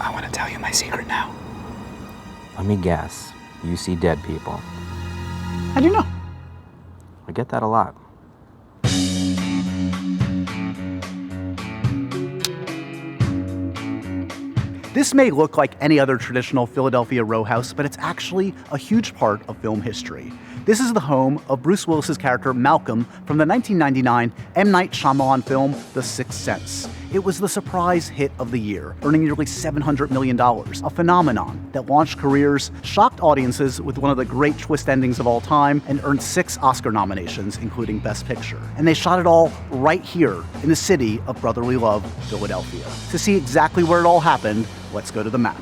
I want to tell you my secret now. Let me guess. You see dead people. How do you know? I get that a lot. This may look like any other traditional Philadelphia row house, but it's actually a huge part of film history. This is the home of Bruce Willis's character Malcolm from the 1999 M. Night Shyamalan film, The Sixth Sense. It was the surprise hit of the year, earning nearly $700 million, a phenomenon that launched careers, shocked audiences with one of the great twist endings of all time, and earned 6 Oscar nominations, including Best Picture. And they shot it all right here in the city of brotherly love, Philadelphia. To see exactly where it all happened, let's go to the map.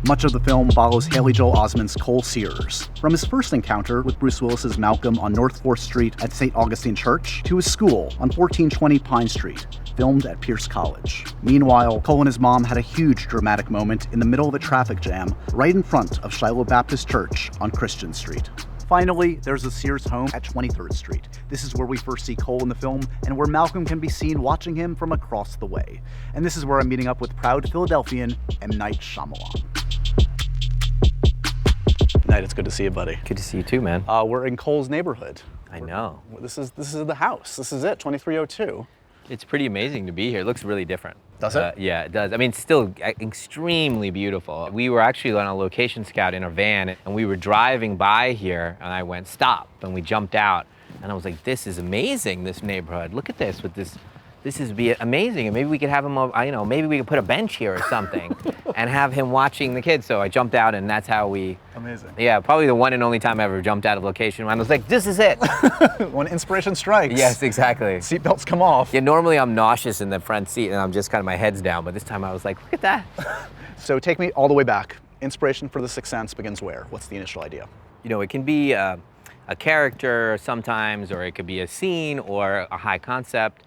Much of the film follows Haley Joel Osment's Cole Sears, from his first encounter with Bruce Willis's Malcolm on North 4th Street at St. Augustine Church to his school on 1420 Pine Street, filmed at Pierce College. Meanwhile, Cole and his mom had a huge dramatic moment in the middle of a traffic jam right in front of Shiloh Baptist Church on Christian Street. Finally, there's the Sears home at 23rd Street. This is where we first see Cole in the film and where Malcolm can be seen watching him from across the way. And this is where I'm meeting up with proud Philadelphian M. Night Shyamalan. Night, it's good to see you, buddy. Good to see you too, man. We're in Cole's neighborhood. I know. This is the house. This is it, 2302. It's pretty amazing to be here. It looks really different. Does it? Yeah, it does. I mean, it's still extremely beautiful. We were actually on a location scout in a van, and we were driving by here, and I went, stop, and we jumped out. And I was like, this is amazing, this neighborhood. Look at this with this. This is amazing, and maybe we could have him, maybe we could put a bench here or something and have him watching the kids. So I jumped out, and that's how we... Amazing. Yeah, probably the one and only time I ever jumped out of location. I was like, this is it. When inspiration strikes. Yes, exactly. Seatbelts come off. Yeah, normally I'm nauseous in the front seat, and I'm just kind of my head's down, but this time I was like, look at that. So take me all the way back. Inspiration for The Sixth Sense begins where? What's the initial idea? You know, it can be a character sometimes, or it could be a scene or a high concept.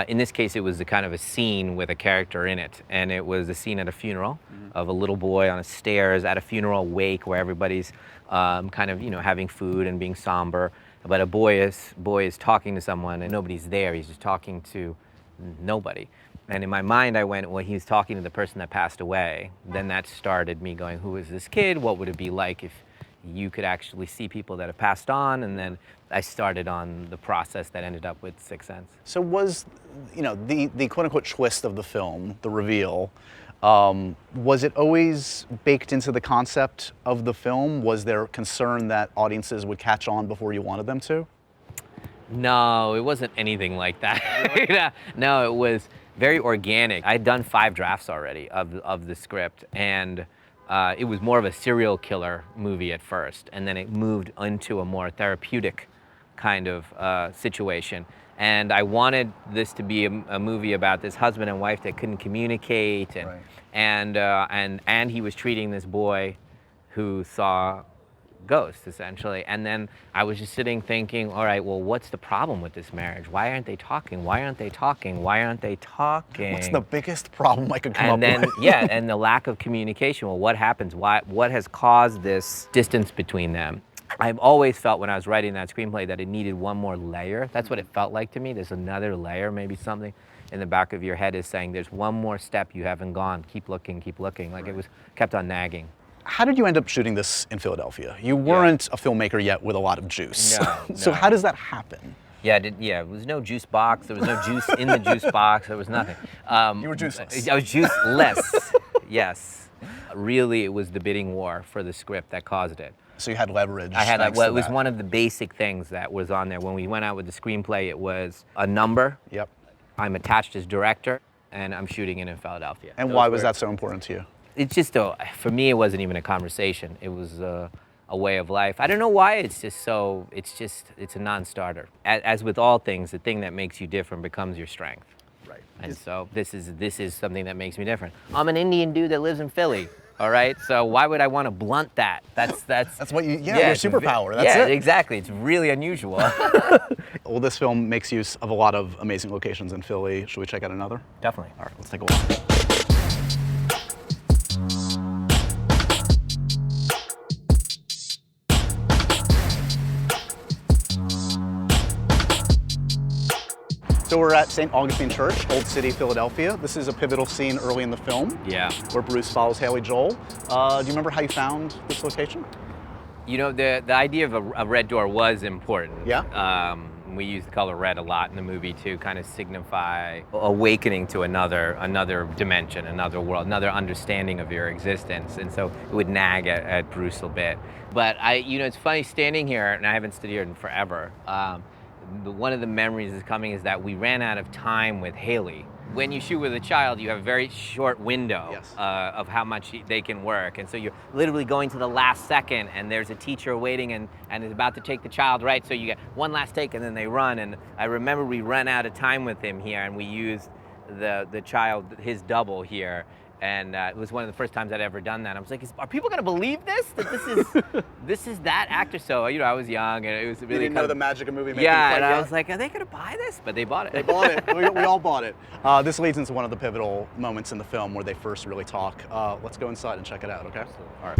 In this case, it was a kind of a scene with a character in it, and it was a scene at a funeral of a little boy on the stairs at a funeral wake where everybody's kind of, having food and being somber. But a boy is talking to someone, and nobody's there. He's just talking to nobody. And in my mind, I went, well, he's talking to the person that passed away. Then that started me going, who is this kid? What would it be like if you could actually see people that have passed on? And then I started on the process that ended up with Sixth Sense. So was, the quote-unquote twist of the film, the reveal, was it always baked into the concept of the film? Was there concern that audiences would catch on before you wanted them to? No, it wasn't anything like that. No, it was very organic. I'd done 5 drafts already of the script, and it was more of a serial killer movie at first, and then it moved into a more therapeutic kind of situation. And I wanted this to be a movie about this husband and wife that couldn't communicate, and right. and he was treating this boy who saw ghosts, essentially. And then I was just sitting thinking, all right, well, what's the problem with this marriage? Why aren't they talking? Why aren't they talking? Why aren't they talking? What's the biggest problem I could come up with? Yeah, and the lack of communication. Well, what happens? What has caused this distance between them? I've always felt when I was writing that screenplay that it needed one more layer. That's what it felt like to me. There's another layer, maybe something in the back of your head is saying there's one more step you haven't gone. Keep looking, keep looking. Like It was kept on nagging. How did you end up shooting this in Philadelphia? You weren't a filmmaker yet with a lot of juice. No, So how does that happen? Yeah, there was no juice box. There was no juice in the juice box. There was nothing. You were juiceless. I was juiceless, yes. Really, it was the bidding war for the script that caused it. So you had leverage. I had, it was one of the basic things that was on there. When we went out with the screenplay, it was a number. Yep. I'm attached as director, and I'm shooting it in Philadelphia. And why was that so important to you? It's just, for me, it wasn't even a conversation. It was a way of life. I don't know why, it's a non-starter. As with all things, the thing that makes you different becomes your strength. Right. And so this is something that makes me different. I'm an Indian dude that lives in Philly, all right? So why would I want to blunt that? That's what your superpower, that's yeah, it. Exactly, it's really unusual. Well, this film makes use of a lot of amazing locations in Philly. Should we check out another? Definitely. All right, let's take a look. So we're at St. Augustine Church, Old City, Philadelphia. This is a pivotal scene early in the film. Yeah. Where Bruce follows Haley Joel. Do you remember how you found this location? You know, the idea of a red door was important. Yeah. We use the color red a lot in the movie to kind of signify awakening to another dimension, another world, another understanding of your existence. And so it would nag at Bruce a bit. But it's funny standing here, and I haven't stood here in forever. One of the memories that's coming is that we ran out of time with Haley. When you shoot with a child, you have a very short window Yes. Of how much they can work. And so you're literally going to the last second, and there's a teacher waiting and is about to take the child, right? So you get one last take, and then they run. And I remember we ran out of time with him here, and we used the child, his double here. And it was one of the first times I'd ever done that. I was like, are people gonna believe this? That this is that actor? So, I was young, and it was really You didn't know the magic of movie making. Yeah, and I was like, are they gonna buy this? But they bought it. They bought it. We all bought it. This leads into one of the pivotal moments in the film where they first really talk. Let's go inside and check it out, okay? Absolutely. All right.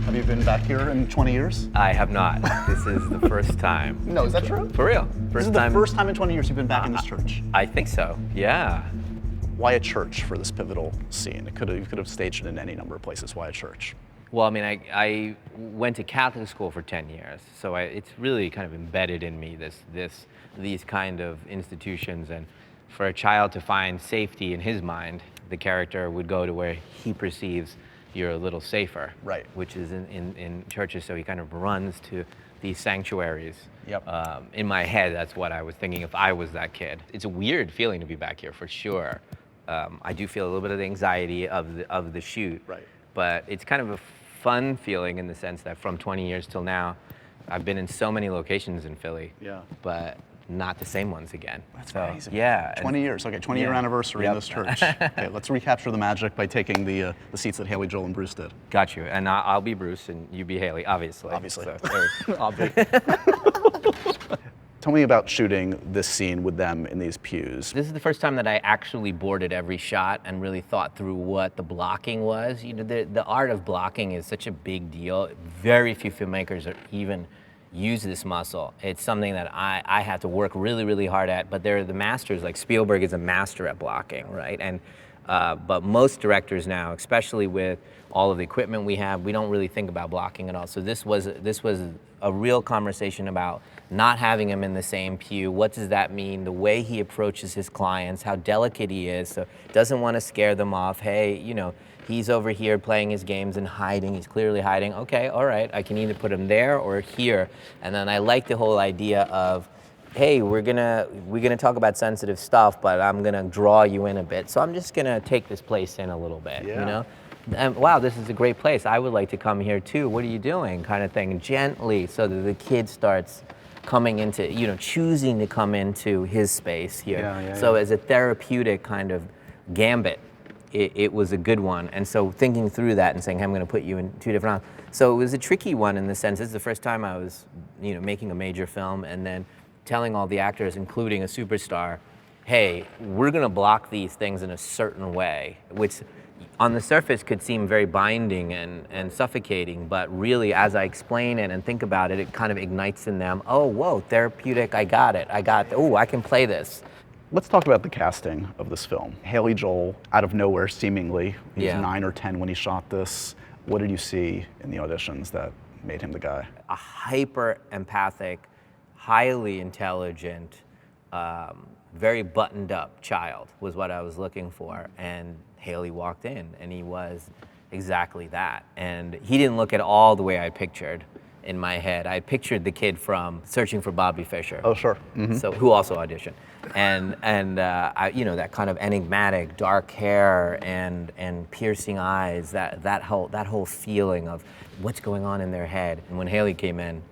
Have you been back here in 20 years? I have not. This is the first time. No, is that true? For real. This is the first time in 20 years you've been back in this church. I think so, yeah. Why a church for this pivotal scene? You could have staged it in any number of places. Why a church? Well, I mean, I went to Catholic school for 10 years, so it's really kind of embedded in me, these kind of institutions. And for a child to find safety in his mind, the character would go to where he perceives you're a little safer, right? Which is in churches, so he kind of runs to these sanctuaries. Yep. In my head, that's what I was thinking if I was that kid. It's a weird feeling to be back here, for sure. I do feel a little bit of the anxiety of the shoot, right? But it's kind of a fun feeling in the sense that from 20 years till now, I've been in so many locations in Philly, yeah, but not the same ones again. That's so, crazy. Yeah. 20 years. Okay, 20-year anniversary in this church. Okay, let's recapture the magic by taking the seats that Haley Joel and Bruce did. Got you. And I'll be Bruce and you be Haley, obviously. Obviously. So, Tell me about shooting this scene with them in these pews. This is the first time that I actually boarded every shot and really thought through what the blocking was. The art of blocking is such a big deal. Very few filmmakers are even use this muscle. It's something that I had to work really, really hard at, but they're the masters. Like Spielberg is a master at blocking, right? And but most directors now, especially with all of the equipment we have, we don't really think about blocking at all. So this was a real conversation about not having him in the same pew. What does that mean? The way he approaches his clients, how delicate he is, so doesn't want to scare them off. Hey, he's over here playing his games and hiding. He's clearly hiding. Okay, all right, I can either put him there or here. And then I like the whole idea of, hey, we're gonna talk about sensitive stuff, but I'm gonna draw you in a bit. So I'm just gonna take this place in a little bit, And wow, this is a great place. I would like to come here too. What are you doing? Kind of thing, gently, so that the kid starts coming into, choosing to come into his space here. So as a therapeutic kind of gambit, it was a good one. And so thinking through that and saying, hey, I'm gonna put you in two different rounds. So it was a tricky one in the sense, this is the first time I was, making a major film, and then telling all the actors, including a superstar, hey, we're gonna block these things in a certain way, which on the surface could seem very binding and suffocating, but really as I explain it and think about it, it kind of ignites in them, oh, whoa, therapeutic, I got it, oh, I can play this. Let's talk about the casting of this film. Haley Joel, out of nowhere seemingly, he was 9 or 10 when he shot this. What did you see in the auditions that made him the guy? A hyper empathic, highly intelligent, very buttoned up child was what I was looking for. And Haley walked in and he was exactly that. And he didn't look at all the way I pictured in my head. I pictured the kid from Searching for Bobby Fischer. Oh, sure. Mm-hmm. So who also auditioned. And that kind of enigmatic dark hair and piercing eyes, that whole feeling of what's going on in their head. And when Haley came in,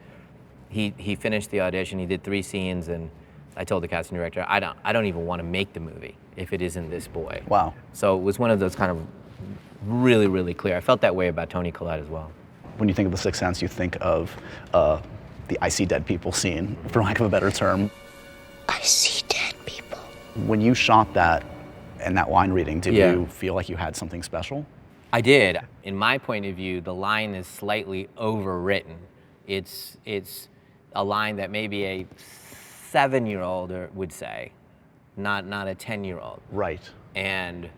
he finished the audition, he did 3 scenes, and I told the casting director, I don't even want to make the movie if it isn't this boy. Wow. So it was one of those kind of really, really clear. I felt that way about Toni Collette as well. When you think of The Sixth Sense, you think of the I see dead people scene, for lack of a better term. I see dead people. When you shot that and that line reading, did you feel like you had something special? I did. In my point of view, the line is slightly overwritten It's a line that maybe a 7-year-old would say, not a 10-year-old. Right. And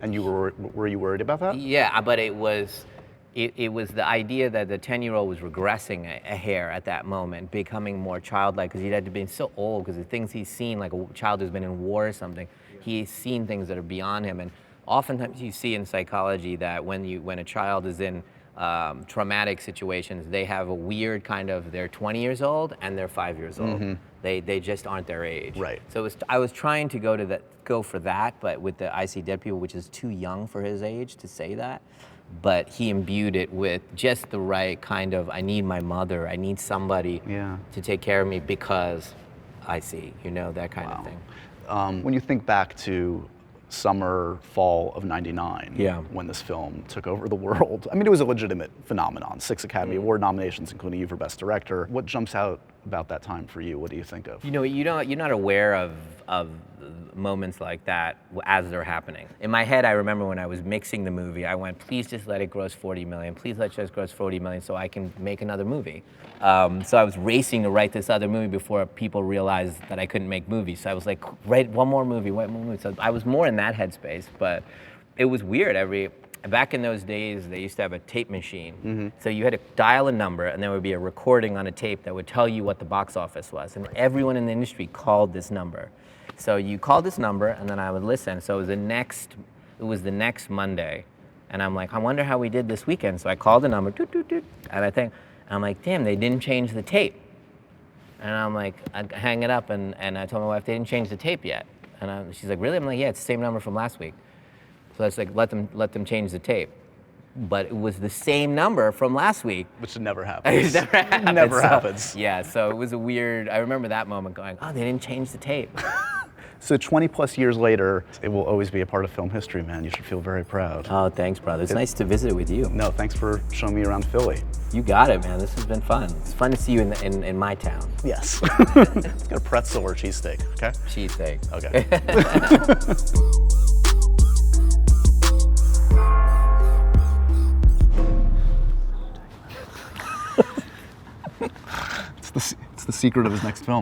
you were you worried about that? yeah, but it was the idea that the 10-year-old was regressing a hair at that moment, becoming more childlike, because he had been so old, because the things he's seen, like a child who's been in war or something, he's seen things that are beyond him. And oftentimes you see in psychology that when a child is in traumatic situations, they have a weird kind of, they're 20 years old and they're 5 years old. They just aren't their age. Right. So I was trying to go for that, but with the I See Dead People, which is too young for his age to say that. But he imbued it with just the right kind of, I need my mother, I need somebody to take care of me because I see, that kind of thing. When you think back to summer, fall of '99, Yeah. when this film took over the world, I mean, it was a legitimate phenomenon. 6 Academy Award nominations, including you for Best Director. What jumps out about that time for you? What do you think of? You're not aware of moments like that as they're happening. In my head, I remember when I was mixing the movie, I went, please just let it gross 40 million. Please let it just gross 40 million so I can make another movie. So I was racing to write this other movie before people realized that I couldn't make movies. So I was like, write one more movie. So I was more in that headspace, but it was weird. Back in those days, they used to have a tape machine. So you had to dial a number, and there would be a recording on a tape that would tell you what the box office was. And everyone in the industry called this number. So you called this number, and then I would listen. So it was the next Monday, and I'm like, I wonder how we did this weekend. So I called the number, doot, doot, doot, and I'm like, damn, they didn't change the tape. And I'm like, I hang it up, and I told my wife they didn't change the tape yet. And she's like, really? I'm like, yeah, it's the same number from last week. So it's like, let them change the tape. But it was the same number from last week. Which never happens. It never happens. Never happens. Yeah, so it was I remember that moment going, oh, they didn't change the tape. So 20 plus years later, it will always be a part of film history, man. You should feel very proud. Oh, thanks, brother. It's nice to visit with you. No, thanks for showing me around Philly. You got it, man. This has been fun. It's fun to see you in my town. Yes. Let's get a pretzel or cheesesteak, okay? Cheesesteak. Okay. It's the secret of his next film.